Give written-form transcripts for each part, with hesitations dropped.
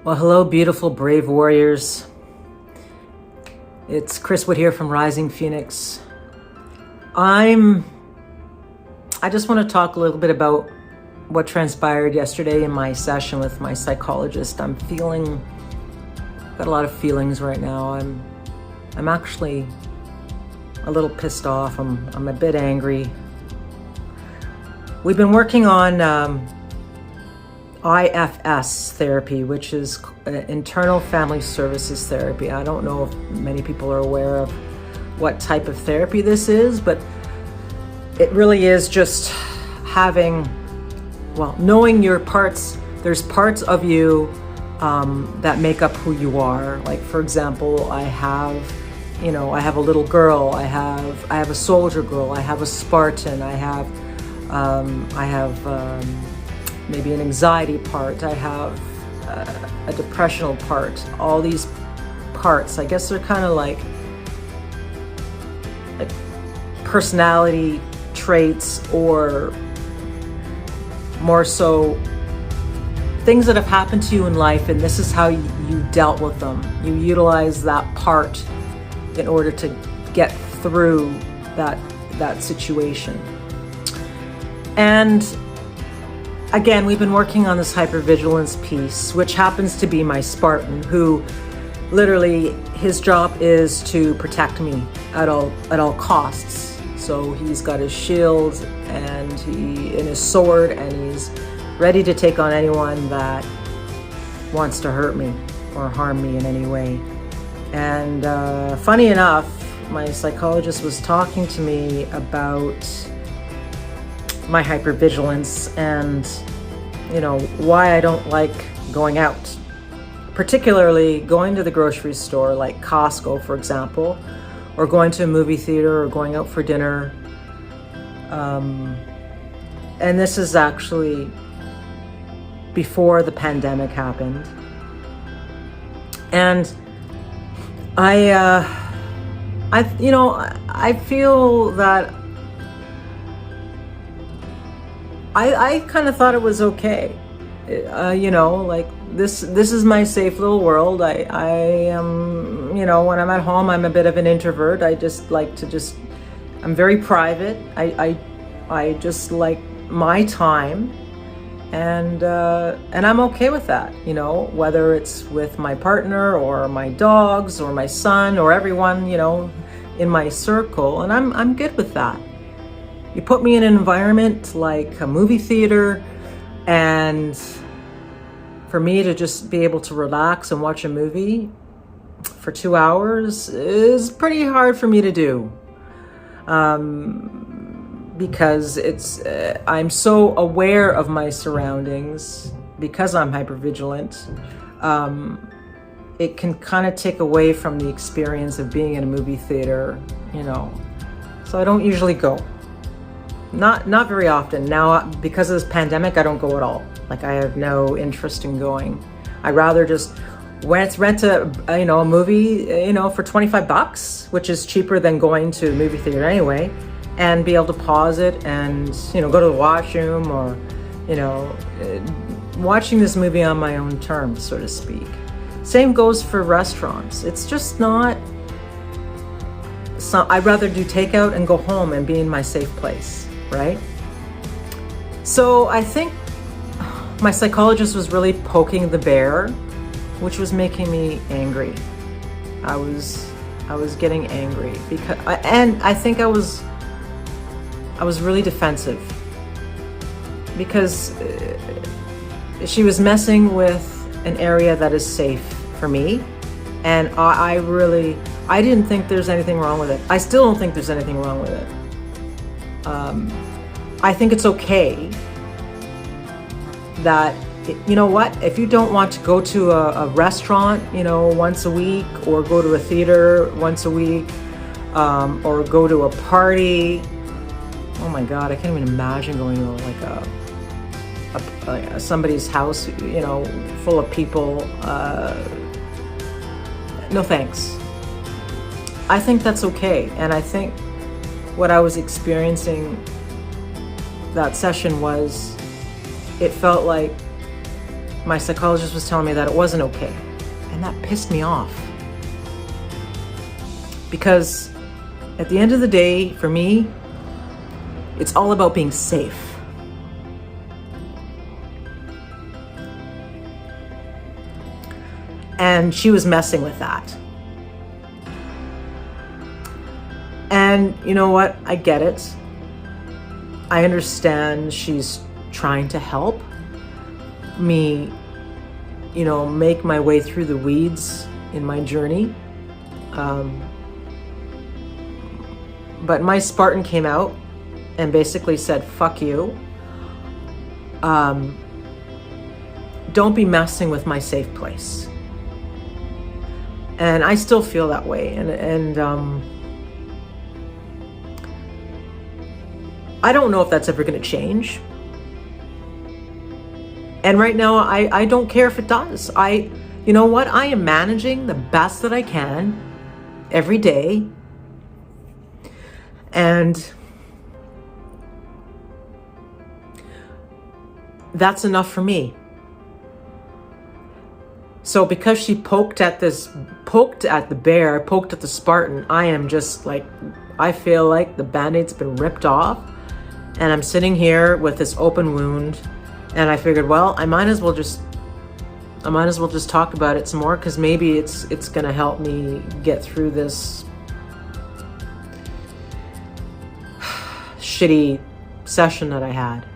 Well, hello, beautiful, brave warriors. It's Chris Wood here from Rising Phoenix. I just want to talk a little bit about what transpired yesterday in my session with my psychologist. Got a lot of feelings right now. I'm actually a little pissed off. I'm a bit angry. We've been working on IFS therapy, which is internal family services therapy. I don't know if many people are aware of what type of therapy this is, but it really is just knowing your parts. There's parts of you that make up who you are. Like, for example, I have a little girl, I have a soldier girl, I have a Spartan, I have maybe an anxiety part, I have a depressional part. All these parts, I guess they're kind of like personality traits, or more so things that have happened to you in life, and this is how you dealt with them. You utilize that part in order to get through that situation. And again, we've been working on this hypervigilance piece, which happens to be my Spartan, who literally his job is to protect me at all costs. So he's got his shield and his sword, and he's ready to take on anyone that wants to hurt me or harm me in any way. And funny enough, my psychologist was talking to me about my hypervigilance and why I don't like going out, particularly going to the grocery store like Costco, for example, or going to a movie theater, or going out for dinner. And this is actually before the pandemic happened. And I feel that I kind of thought it was okay. Like this is my safe little world. I am, when I'm at home, I'm a bit of an introvert. I just like to I'm very private. I just like my time, and I'm okay with that, whether it's with my partner or my dogs or my son or everyone, in my circle, and I'm good with that. You put me in an environment like a movie theater, and for me to just be able to relax and watch a movie for 2 hours is pretty hard for me to do. Because I'm so aware of my surroundings, because I'm hypervigilant. It can kind of take away from the experience of being in a movie theater, So I don't usually go. Not very often. Now, because of this pandemic, I don't go at all. Like, I have no interest in going. I rather just rent a movie, for $25, which is cheaper than going to a movie theater anyway, and be able to pause it and, go to the washroom, or, watching this movie on my own terms, so to speak. Same goes for restaurants. It's just not, I'd rather do takeout and go home and be in my safe place, right? So I think my psychologist was really poking the bear, which was making me angry. I was getting angry and I think I was really defensive, because she was messing with an area that is safe for me, and I didn't think there's anything wrong with it. I still don't think there's anything wrong with it. I think it's okay that, if you don't want to go to a restaurant, once a week, or go to a theater once a week, or go to a party. Oh my God, I can't even imagine going to like somebody's house, full of people. No thanks. I think that's okay. And I think what I was experiencing that session was, it felt like my psychologist was telling me that it wasn't okay. And that pissed me off. Because at the end of the day, for me, it's all about being safe. And she was messing with that. And you know what? I get it. I understand she's trying to help me, make my way through the weeds in my journey. But my Spartan came out and basically said, fuck you. Don't be messing with my safe place. And I still feel that way. And I don't know if that's ever going to change. And right now, I don't care if it does. You know what? I am managing the best that I can every day. And that's enough for me. So because she poked at the Spartan, I am just like, I feel like the Band-Aid's been ripped off. And I'm sitting here with this open wound. And I figured, well, I might as well just talk about it some more, because maybe it's gonna help me get through this shitty session that I had.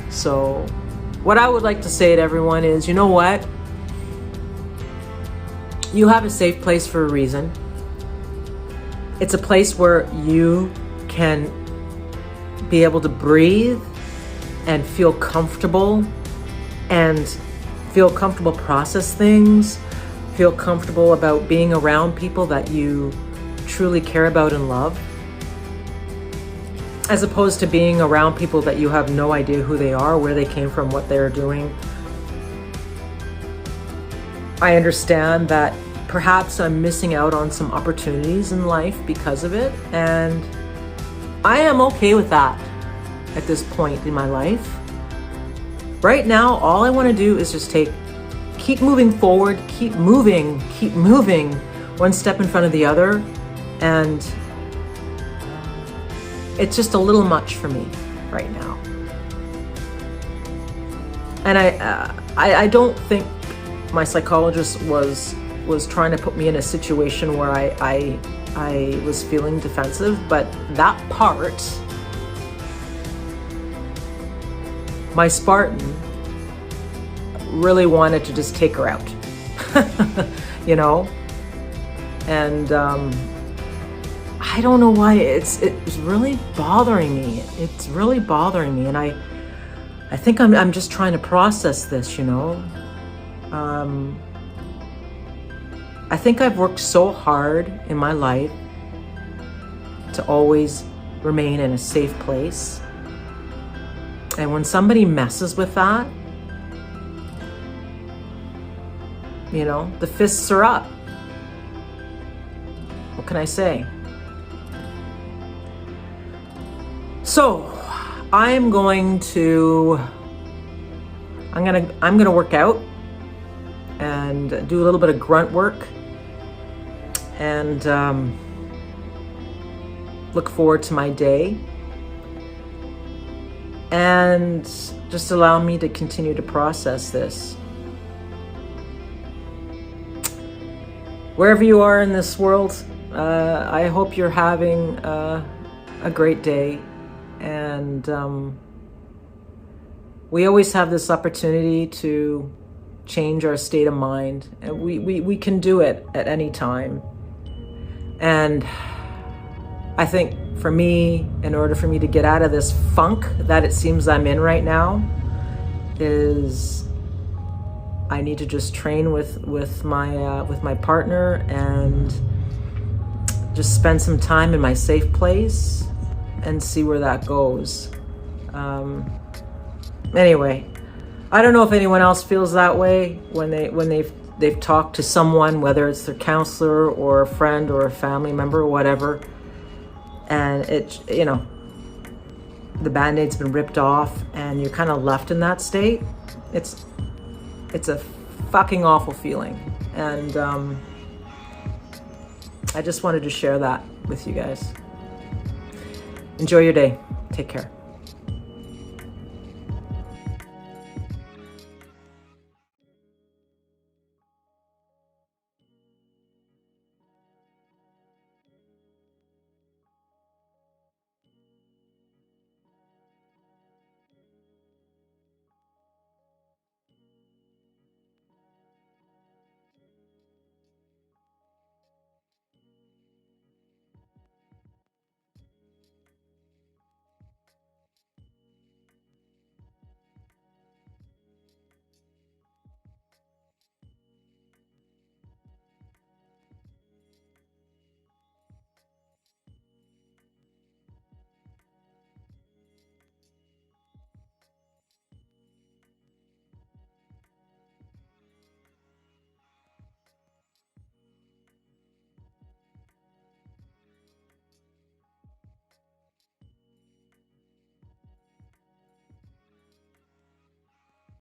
So what I would like to say to everyone is, you know what? You have a safe place for a reason. It's a place where you can be able to breathe and feel comfortable process things, feel comfortable about being around people that you truly care about and love, as opposed to being around people that you have no idea who they are, where they came from, what they're doing. I understand that perhaps I'm missing out on some opportunities in life because of it, and I am okay with that at this point in my life. Right now, all I want to do is just keep moving forward, keep moving one step in front of the other, and it's just a little much for me right now. And I don't think my psychologist was trying to put me in a situation where I was feeling defensive, but that part, my Spartan really wanted to just take her out, and I don't know why it's really bothering me. It's really bothering me, and I think I'm just trying to process this, I think I've worked so hard in my life to always remain in a safe place. And when somebody messes with that, the fists are up. What can I say? So I'm gonna work out and do a little bit of grunt work, and look forward to my day, and just allow me to continue to process this. Wherever you are in this world, I hope you're having a great day. And we always have this opportunity to change our state of mind, and we can do it at any time. And I think for me, in order for me to get out of this funk that it seems I'm in right now, is I need to just train with my partner and just spend some time in my safe place and see where that goes. Anyway, I don't know if anyone else feels that way when they've talked to someone, whether it's their counselor or a friend or a family member or whatever, and the Band-Aid's been ripped off and you're kind of left in that state, it's a fucking awful feeling. And I just wanted to share that with you guys. Enjoy your day. Take care.